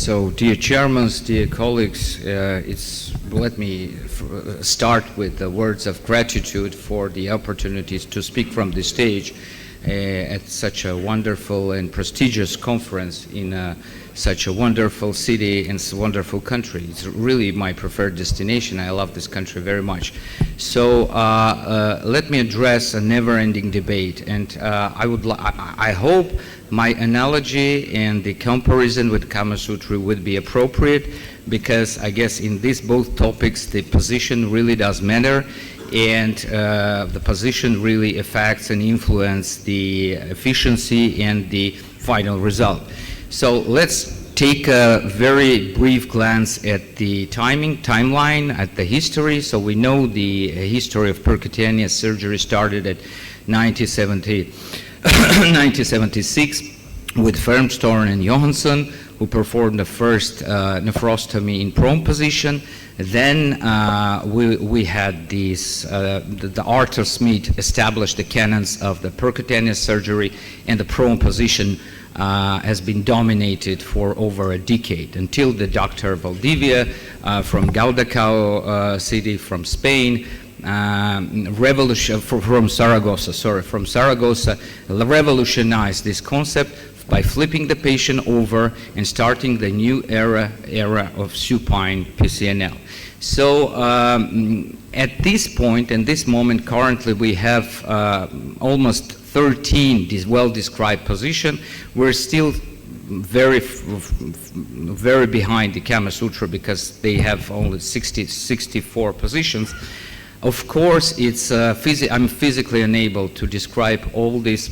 So, dear chairmen, dear colleagues, let me start with the words of gratitude for the opportunities to speak from the stage at such a wonderful and prestigious conference in such a wonderful city and wonderful country. It's really my preferred destination. I love this country very much. So let me address a never-ending debate, and I hope my analogy and the comparison with Kama Sutra would be appropriate, because I guess in these both topics the position really does matter, and the position really affects and influences the efficiency and the final result. So let's take a very brief glance at the timeline, at the history. So we know the history of percutaneous surgery started at 1976 with Firmstone and Johansson, who performed the first nephrostomy in prone position. Then we had these, the Arthur Smith established the canons of the percutaneous surgery, and the prone position has been dominated for over a decade, until the Dr. Valdivia from Galdacao city from Spain, from Saragossa, revolutionized this concept by flipping the patient over and starting the new era of supine PCNL. So at this point and this moment, currently we have almost 13 this well-described position. We're still very behind the Kama Sutra, because they have only 64 positions. Of course, it's I'm physically unable to describe all this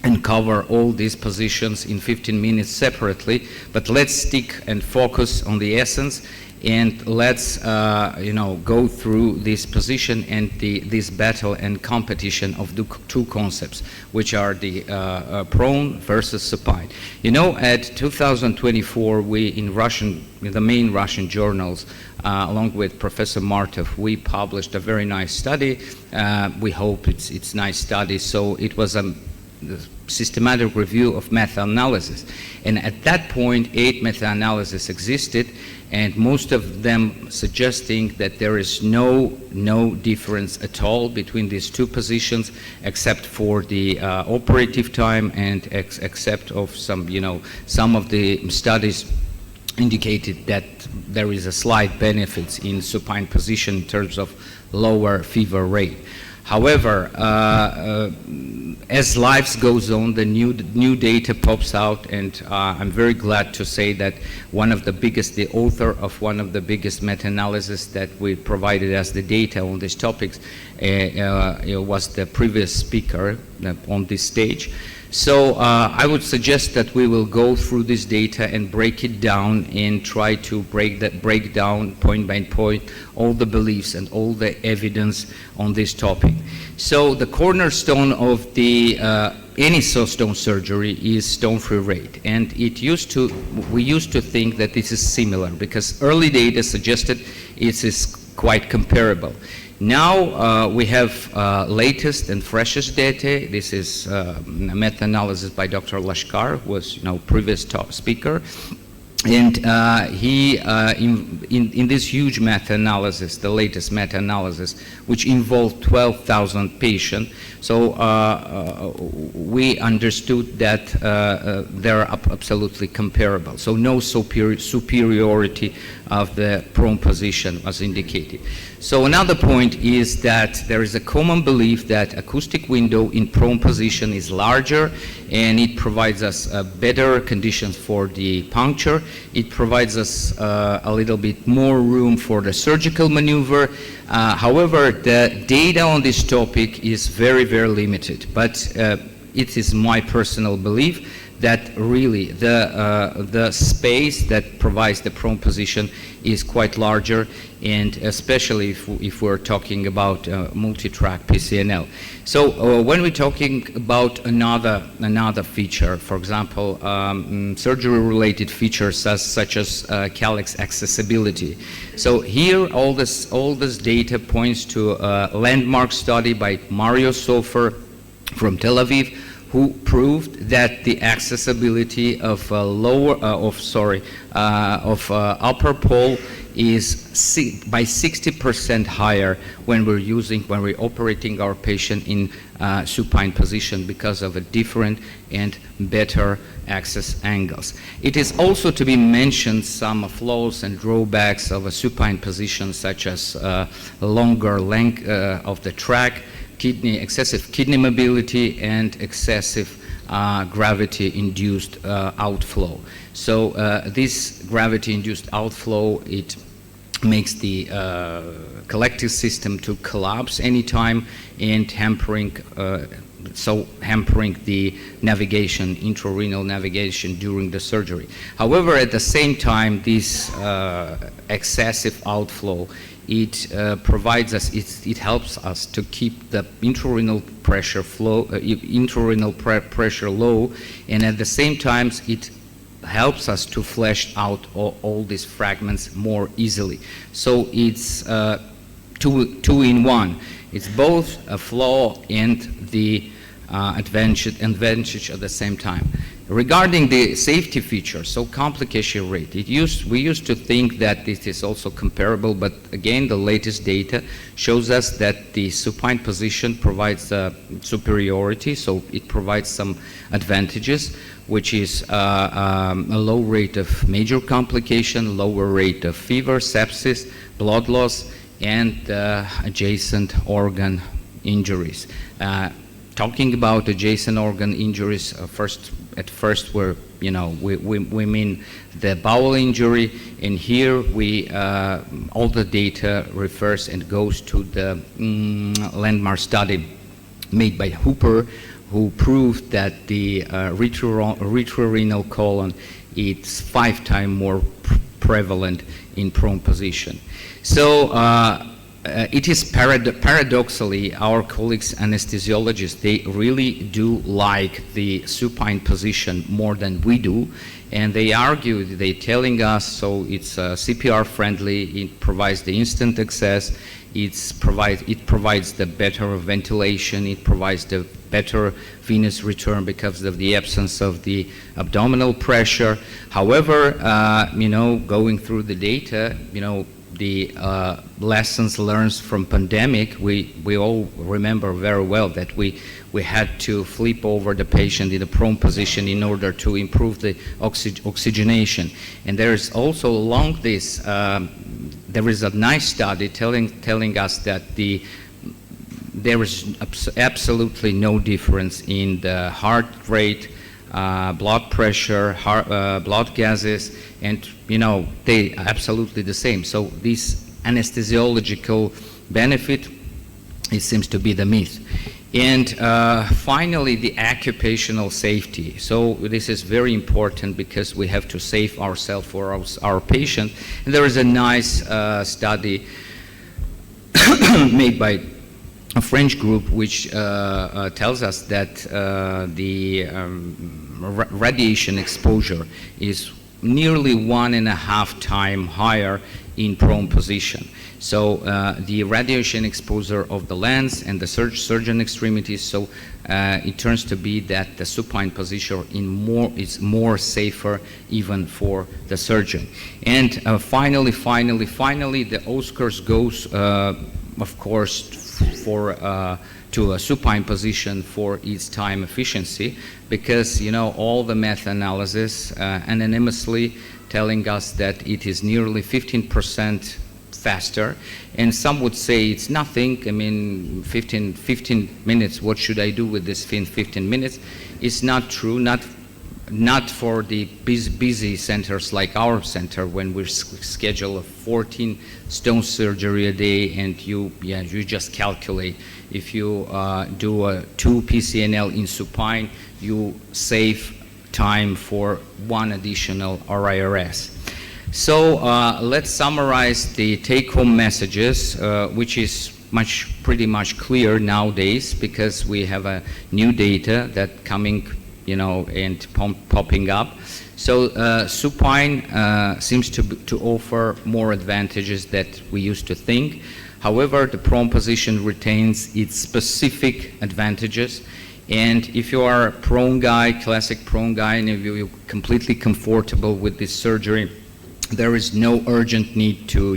and cover all these positions in 15 minutes separately, but let's stick and focus on the essence, and let's go through this position and this battle and competition of the two concepts, which are the prone versus supine. You know, at 2024, we in the main Russian journals, along with Professor Martov, we published a very nice study. We hope it's nice study. So it was a systematic review of meta-analysis, and at that point 8 meta-analyses existed, and most of them suggesting that there is no difference at all between these two positions, except for the operative time, and except of some of the studies indicated that there is a slight benefit in supine position in terms of lower fever rate. However, as life goes on, the new data pops out, and I'm very glad to say that the author of one of the biggest meta-analysis that we provided as the data on these topics was the previous speaker on this stage. So I would suggest that we will go through this data and break it down and try to break down point by point all the beliefs and all the evidence on this topic. So the cornerstone of the any stone surgery is stone-free rate, and we used to think that this is similar, because early data suggested it is quite comparable. Now we have latest and freshest data. This is a meta-analysis by Dr. Lashkar, who was previous top speaker, and he in this huge meta-analysis, the latest meta-analysis, which involved 12,000 patients. So we understood that they're absolutely comparable. So no superiority of the prone position was indicated. So another point is that there is a common belief that acoustic window in prone position is larger, and it provides us better conditions for the puncture. It provides us a little bit more room for the surgical maneuver. However, the data on this topic is very, very limited, but it is my personal belief that really the space that provides the prone position is quite larger, and especially if we're talking about multi-track PCNL. So when we're talking about another feature, for example, surgery-related features such as calyx accessibility. So here all this data points to a landmark study by Mario Sofer from Tel Aviv, who proved that the accessibility of upper pole is by 60% higher when we're operating our patient in supine position because of a different and better access angles. It is also to be mentioned some flaws and drawbacks of a supine position, such as longer length of the track, excessive kidney mobility, and excessive gravity-induced outflow. So this gravity-induced outflow, it makes the collective system to collapse anytime and hampering the navigation, intrarenal navigation during the surgery. However, at the same time, this excessive outflow, it provides us, it helps us to keep the intrarenal pressure low, and at the same time, it helps us to flush out all these fragments more easily. So it's two in one. It's both a flaw and the advantage at the same time. Regarding the safety features, so complication rate, we used to think that this is also comparable, but again, the latest data shows us that the supine position provides superiority, so it provides some advantages, which is a low rate of major complication, lower rate of fever, sepsis, blood loss, and adjacent organ injuries. Talking about adjacent organ injuries, at first we mean the bowel injury, and here all the data refers and goes to the landmark study made by Hooper, who proved that the retrorenal colon is 5 times more prevalent in prone position. So it is paradoxically, our colleagues anesthesiologists, they really do like the supine position more than we do, and they argue, they're telling us, so it's CPR friendly, it provides the instant access, it provides the better ventilation, it provides the better venous return because of the absence of the abdominal pressure. However, going through the data, the lessons learned from pandemic, we all remember very well that we had to flip over the patient in a prone position in order to improve the oxygenation. And there is also along this, there is a nice study telling us that there is absolutely no difference in the heart rate, blood pressure, blood gases, and they are absolutely the same. So this anesthesiological benefit, it seems to be the myth. And finally, the occupational safety. So this is very important because we have to save ourselves for our patient. And there is a nice study made by a French group which tells us that the radiation exposure is nearly 1.5 times higher in prone position. So the radiation exposure of the lens and the surgeon extremities, so it turns to be that the supine position is more safer even for the surgeon. And finally, the Oscars goes, of course, to a supine position for its time efficiency, because all the meta-analysis anonymously telling us that it is nearly 15% faster, and some would say it's nothing. I mean, 15 minutes, what should I do with this 15 minutes? It's not true, not for the busy centers like our center, when we schedule a 14 stone surgery a day, and you just calculate. If you do a 2 PCNL in supine, you save time for 1 additional RIRS. So let's summarize the take-home messages, which is pretty much clear nowadays, because we have a new data that coming, and popping up. So supine seems to offer more advantages that we used to think. However, the prone position retains its specific advantages, And if you are a prone guy, classic prone guy, and if you're completely comfortable with this surgery, there is no urgent need to,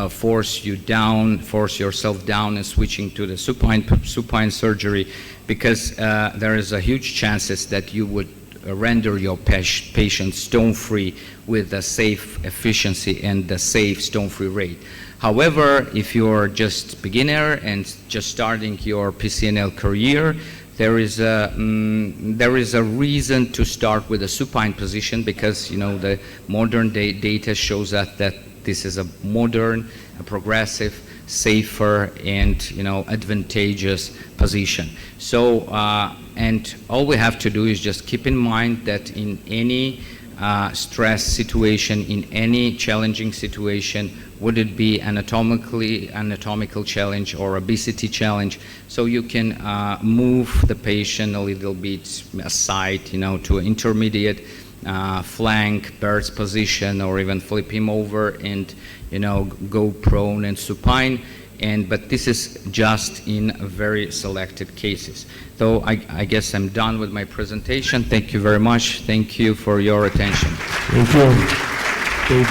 force yourself down and switching to the supine surgery, because there is a huge chances that you would render your patient stone-free with a safe efficiency and a safe stone-free rate. However, if you're just beginner and just starting your PCNL career, there is a reason to start with a supine position, because the modern data shows that this is a modern, a progressive, safer, and advantageous position. So and all we have to do is just keep in mind that in any stress situation, in any challenging situation, would it be anatomical challenge or obesity challenge, so you can move the patient a little bit aside, to an intermediate flank, bird's position, or even flip him over and go prone and supine. But this is just in very selected cases. So I guess I'm done with my presentation. Thank you very much. Thank you for your attention. Thank you.